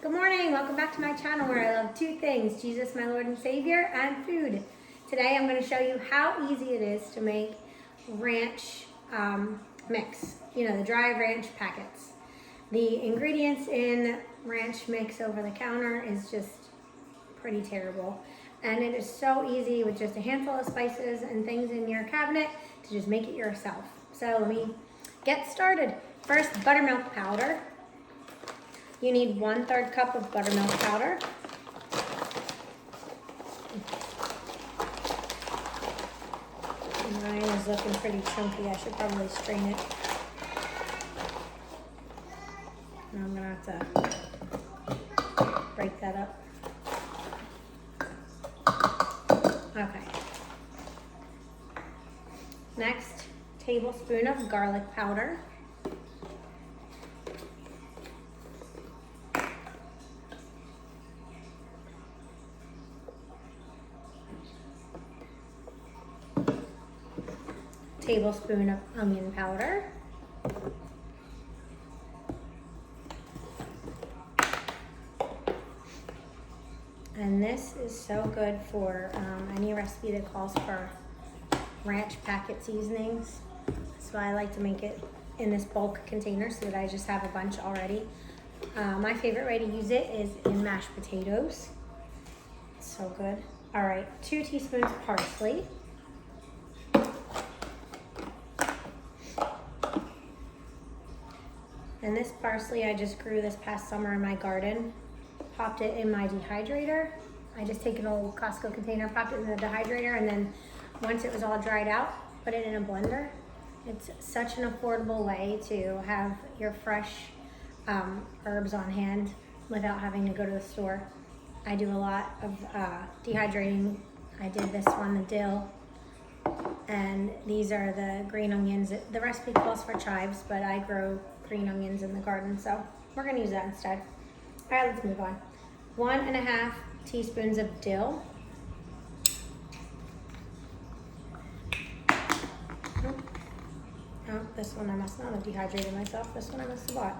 Good morning, welcome back to my channel where I love two things, Jesus my Lord and Savior and food. Today I'm going to show you how easy it is to make ranch mix, the dry ranch packets. The ingredients in ranch mix over the counter is just pretty terrible. And it is so easy with just a handful of spices and things in your cabinet to just make it yourself. So let me get started. First, buttermilk powder. You need 1/3 cup of buttermilk powder. Mine is looking pretty chunky. I should probably strain it. And I'm gonna have to break that up. Okay. Next, tablespoon of garlic powder. Tablespoon of onion powder. And this is so good for any recipe that calls for ranch packet seasonings. That's why I like to make it in this bulk container so that I just have a bunch already. My favorite way to use it is in mashed potatoes. It's so good. All right, 2 teaspoons parsley. And this parsley I just grew this past summer in my garden. Popped it in my dehydrator. I just take an old Costco container, popped it in the dehydrator, and then once it was all dried out, put it in a blender. It's such an affordable way to have your fresh herbs on hand without having to go to the store. I do a lot of dehydrating. I did this one, the dill, and these are the green onions. The recipe calls for chives, but I grow green onions in the garden, so we're gonna use that instead. All right, let's move on. 1.5 teaspoons of dill. Oh, this one I must not have dehydrated myself. This one I must have bought.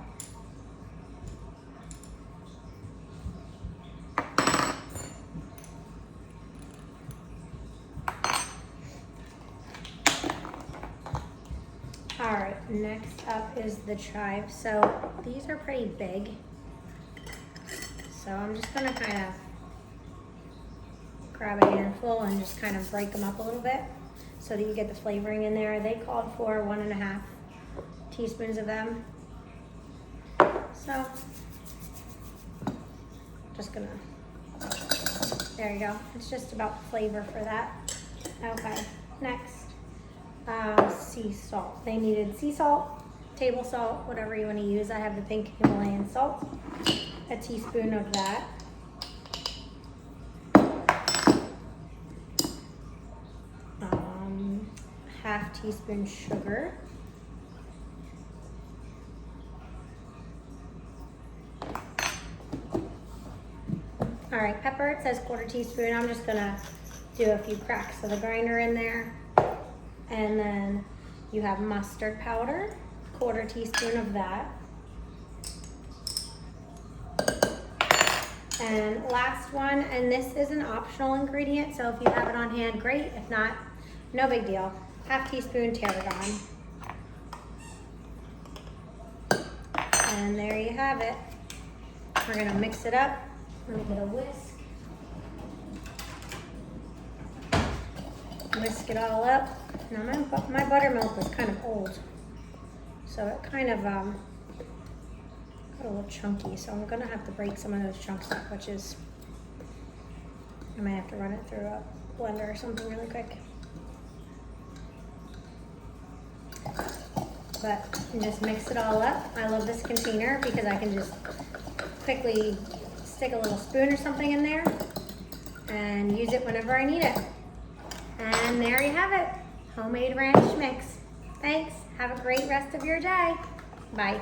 All right, next up is the chives. So these are pretty big. So I'm just gonna kind of grab a handful and just kind of break them up a little bit so that you get the flavoring in there. They called for 1.5 teaspoons of them. So just gonna, there you go. It's just about the flavor for that. Okay, next. Sea salt. They needed sea salt, table salt, whatever you want to use. I have the pink Himalayan salt, a teaspoon of that. Half teaspoon sugar. All right, pepper, it says 1/4 teaspoon. I'm just gonna do a few cracks of the grinder in there. And then you have mustard powder, 1/4 teaspoon of that. And last one, and this is an optional ingredient, so if you have it on hand, great. If not, no big deal. 1/2 teaspoon tarragon. And there you have it. We're gonna mix it up. Let me get a whisk. Whisk it all up. Now my buttermilk was kind of old, so it kind of got a little chunky, so I'm gonna have to break some of those chunks up, which is, I might have to run it through a blender or something really quick. But just mix it all up. I love this container because I can just quickly stick a little spoon or something in there and use it whenever I need it. And there you have it, homemade ranch mix. Thanks, have a great rest of your day. Bye.